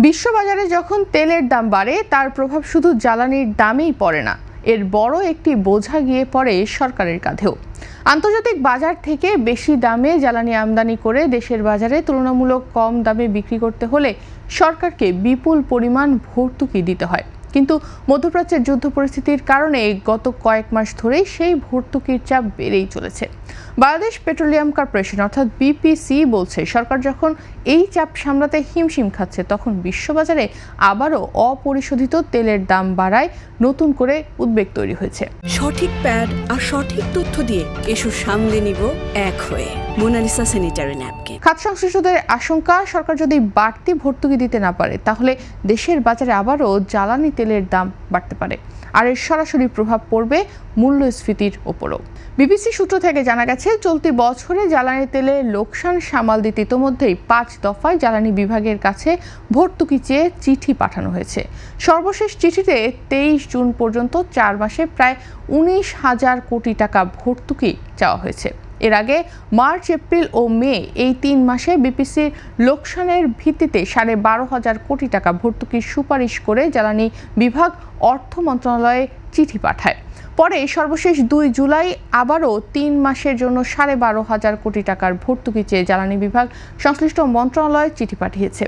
বিশ্ববাজারে যখন তেলের দাম বাড়ে তার প্রভাব শুধু জ্বালানির দামেই পড়ে না, এর বড় একটি বোঝা গিয়ে পড়ে সরকারের কাঁধেও। আন্তর্জাতিক বাজার থেকে বেশি দামে জ্বালানি আমদানি করে দেশের বাজারে তুলনামূলক কম দামে বিক্রি করতে হলে সরকারকে বিপুল পরিমাণ ভর্তুকি দিতে হয়। কিন্তু মধ্যপ্রাচ্যের যুদ্ধ পরিস্থিতির কারণে গত কয়েক মাস ধরেই সেই ভর্তুকির চাপ বেড়েই চলেছে। বাংলাদেশ পেট্রোলিয়াম কর্পোরেশন অর্থাৎ বিপিসি বলছে, সরকার যখন এই চাপ সামলাতে হিমশিম খাচ্ছে তখন বিশ্ববাজারে আবারও অপরিশোধিত তেলের দাম বাড়ায় নতুন করে উদ্বেগ তৈরি হয়েছে। সঠিক প্যাড আর সঠিক তথ্য দিয়ে এসব সামলে নিব এক হয়ে। Monalisa sanitary napkin. খাত সংশ্লিষ্টদের আশঙ্কা, সরকার যদি বাড়তি ভর্তুকি দিতে না পারে তাহলে দেশের বাজারে আবারও জ্বালানি তেলের দাম বাড়তে পারে, আর এর সরাসরি প্রভাব পড়বে মূল্যস্ফীতির ওপরও। বিবিসি সূত্র থেকে জানা গেছে, চলতি বছরে জ্বালানি তেলে লোকসান সামাল দিতে ইতোমধ্যেই 5 দফায় জ্বালানি বিভাগের কাছে ভর্তুকি চেয়ে চিঠি পাঠানো হয়েছে। সর্বশেষ চিঠিতে 23 জুন পর্যন্ত 4 মাসে প্রায় 19,000 কোটি টাকা ভর্তুকি চাওয়া হয়েছে। এর আগে মার্চ, এপ্রিল ও মে এই 3 মাসে বিপিসির লোকসানের ভিত্তিতে 12,500 কোটি টাকা ভর্তুকির সুপারিশ করে জ্বালানি বিভাগ অর্থ মন্ত্রণালয়ে চিঠি পাঠায়। পরে সর্বশেষ 2 জুলাই আবারও 3 মাসের জন্য 12,500 কোটি টাকার ভর্তুকি চেয়ে জ্বালানি বিভাগ সংশ্লিষ্ট মন্ত্রণালয়ে চিঠি পাঠিয়েছে।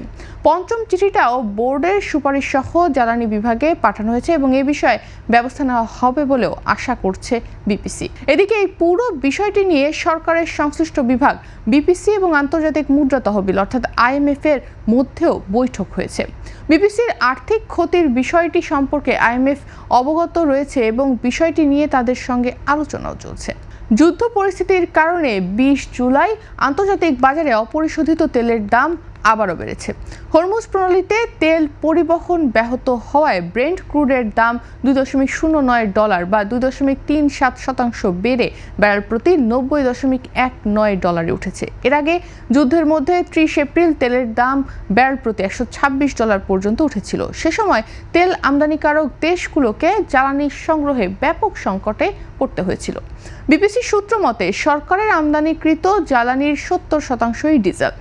পঞ্চম চিঠিটাও বোর্ডের সুপারিশ সহ জ্বালানি বিভাগে পাঠানো হয়েছে এবং এ বিষয়ে ব্যবস্থা নেওয়া হবে বলেও আশা করছে বিপিসি। এদিকে এই পুরো বিষয়টি নিয়ে সরকারের সংশ্লিষ্ট বিভাগ, বিপিসি এবং আন্তর্জাতিক মুদ্রা তহবিল অর্থাৎ IMF এর মধ্যেও বৈঠক হয়েছে। বিপিসির আর্থিক ক্ষতির বিষয়টি সম্পর্কে IMF অবগত রয়েছে এবং বিষয়টি নিয়ে তাদের সঙ্গে আলোচনাও চলছে। যুদ্ধ পরিস্থিতির কারণে 20 জুলাই আন্তর্জাতিক বাজারে অপরিশোধিত তেলের দাম আবারও বেড়েছে। হরমুজ প্রণালীতে তেল পরিবহন ব্যাহত হওয়ায় ব্রেন্ট ক্রুডের দাম $2.09 বা 2.37% বেড়ে ব্যারেল প্রতি $90.19 উঠেছে। এর আগে যুদ্ধের মধ্যে 30 এপ্রিল তেলের দাম ব্যারেল প্রতি $126 পর্যন্ত উঠেছিল। সে সময় তেল আমদানিকারক দেশগুলোকে জ্বালানি সংগ্রহে ব্যাপক সংকটে পড়তে হয়েছিল। বিবিসি সূত্র মতে, সরকারের আমদানিকৃত জ্বালানির 70%ই ডিজেল।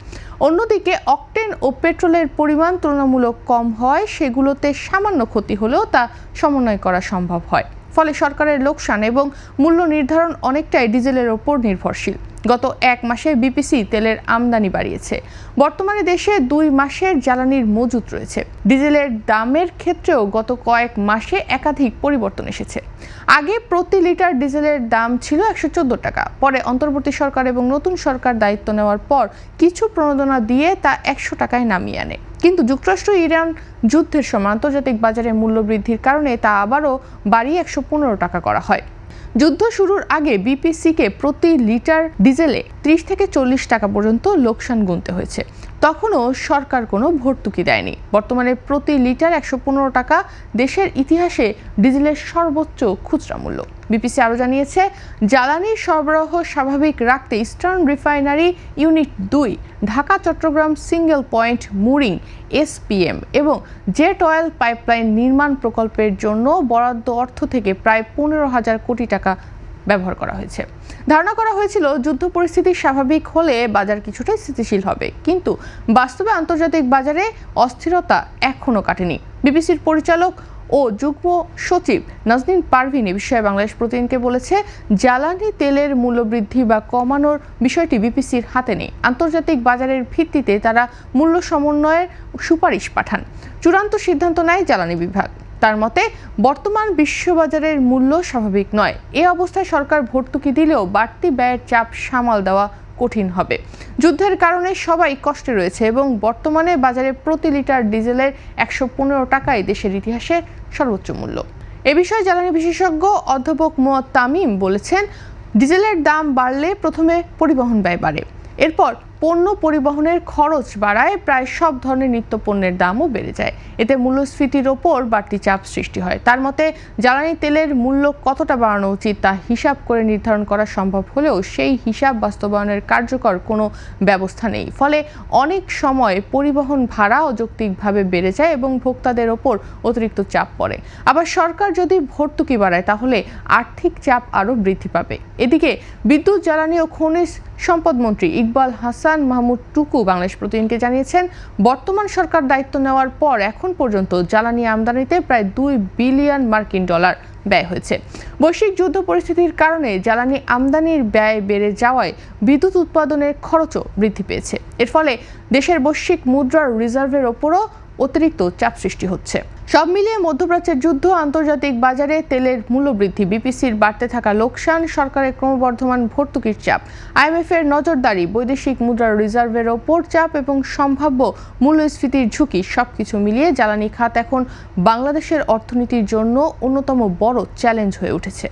অন্যদিকে অকটেন ও পেট্রোলের পরিমাণ তুলনামূলক কম হয়, সেগুলোতে সামান্য ক্ষতি হলেও তা সমন্বয় করা সম্ভব হয়। ফলে সরকারের লোকসান এবং মূল্য নির্ধারণ অনেকটাই ডিজেলের ওপর নির্ভরশীল। গত 1 মাসে বিপিসি তেলের আমদানি বাড়িয়েছে। বর্তমানে দেশে 2 মাসের জ্বালানির মজুত রয়েছে। ডিজেলের দামের ক্ষেত্রেও গত কয়েক মাসে একাধিক পরিবর্তন এসেছে। আগে প্রতি লিটার ডিজেলের দাম ছিল 114 টাকা। পরে অন্তর্বর্তী সরকার এবং নতুন সরকার দায়িত্ব নেওয়ার পর কিছু প্রণোদনা দিয়ে তা 100 টাকায় নামিয়ে আনে। কিন্তু যুক্তরাষ্ট্র ইরান যুদ্ধের সময় আন্তর্জাতিক বাজারে মূল্য বৃদ্ধির কারণে তা আবারও বাড়িয়ে 115 টাকা করা হয়। যুদ্ধ শুরুর আগে বিপিসিকে প্রতি লিটার ডিজেলে 30 থেকে 40 টাকা পর্যন্ত লোকসান গুনতে হয়েছে। তখনও সরকার কোনো ভর্তুকি দেয়নি। বর্তমানে প্রতি লিটার 115 টাকা দেশের ইতিহাসে ডিজেলের সর্বোচ্চ খুচরা মূল্য। বিপিসি আরও জানিয়েছে, জ্বালানির সরবরাহ স্বাভাবিক রাখতে Eastern Refinery unit 2, Dhaka Chittagong single point mooring SPM এবং জেট অয়েল পাইপলাইন নির্মাণ প্রকল্পের জন্য বরাদ্দ অর্থ থেকে প্রায় 15,000 কোটি টাকা ব্যবহার করা হয়েছে। ধারণা করা হয়েছিল যুদ্ধ পরিস্থিতি স্বাভাবিক হলে বাজার কিছুটা স্থিতিশীল হবে, কিন্তু বাস্তবে আন্তর্জাতিক বাজারে অস্থিরতা এখনও কাটেনি। বিবিসির পরিচালক ও যুগ্ম সচিব নাজনীন পারভিন এ বিষয়ে বাংলাদেশ প্রতিদিনকে বলেছে, জ্বালানি তেলের মূল্যবৃদ্ধি বা কমানোর বিষয়টি বিপিসির হাতে নেই। আন্তর্জাতিক বাজারের ভিত্তিতে তারা মূল্য সমন্বয়ের সুপারিশ পাঠান। চূড়ান্ত সিদ্ধান্ত নেয় জ্বালানি বিভাগ। তার মতে, বর্তমান বিশ্ববাজারের মূল্য স্বাভাবিক নয়। এ অবস্থায় সরকার ভর্তুকি দিলেও বাড়তি ব্যয়ের চাপ সামাল দেওয়া কঠিন হবে। যুদ্ধের কারণে সবাই কষ্টে রয়েছে এবং বর্তমানে বাজারে প্রতি লিটার ডিজেলের 115 টাকাই দেশের ইতিহাসের সর্বোচ্চ মূল্য। এ বিষয়ে জ্বালানি বিশেষজ্ঞ অধ্যাপক তামিম বলেছেন, ডিজেলের দাম বাড়লে প্রথমে পরিবহন ব্যয় বাড়ে, এরপর পণ্য পরিবহনের খরচ বাড়ায়, প্রায় সব ধরনের নিত্যপণ্যের দামও বেড়ে যায়। এতে মূল্যস্ফীতির ওপর বাড়তি চাপ সৃষ্টি হয়। তার মতে, জ্বালানি তেলের মূল্য কতটা বাড়ানো উচিত তা হিসাব করে নির্ধারণ করা সম্ভব হলেও সেই হিসাব বাস্তবায়নের কার্যকর কোনো ব্যবস্থা নেই। ফলে অনেক সময় পরিবহন ভাড়া অযৌক্তিকভাবে বেড়ে যায় এবং ভোক্তাদের ওপর অতিরিক্ত চাপ পড়ে। আবার সরকার যদি ভর্তুকি বাড়ায় তাহলে আর্থিক চাপ আরও বৃদ্ধি পাবে। এদিকে বিদ্যুৎ, জ্বালানি ও খনিজ সম্পদ মন্ত্রী ইকবাল হাসান হাসান মাহমুদ টুকু বাংলাদেশ প্রতিদিনকে জানিয়েছেন, বর্তমান সরকার দায়িত্ব নেওয়ার পর এখন পর্যন্ত জ্বালানি আমদানিতে প্রায় $2 বিলিয়ন ব্যয় হয়েছে। বৈশ্বিক যুদ্ধ পরিস্থিতির কারণে জ্বালানি আমদানির ব্যয় বেড়ে যাওয়ায় বিদ্যুৎ উৎপাদনের খরচও বৃদ্ধি পেয়েছে। এর ফলে দেশের বৈশ্বিক মুদ্রার রিজার্ভের ওপরও অতিরিক্ত চাপ সৃষ্টি হচ্ছে। সব মিলিয়ে মধ্যপ্রাচ্যের যুদ্ধ, আন্তর্জাতিক বাজারে তেলের মূল্যবৃদ্ধি, বিপিসির বাড়তে থাকা লোকসান, সরকারের ক্রমবর্ধমান ভর্তুকির চাপ, IMF এর নজরদারি, বৈদেশিক মুদ্রার রিজার্ভের ওপর চাপ এবং সম্ভাব্য মূল্যস্ফীতির ঝুঁকি সবকিছু মিলিয়ে জ্বালানি খাত এখন বাংলাদেশের অর্থনীতির জন্য অন্যতম বড় চ্যালেঞ্জ হয়ে উঠেছে।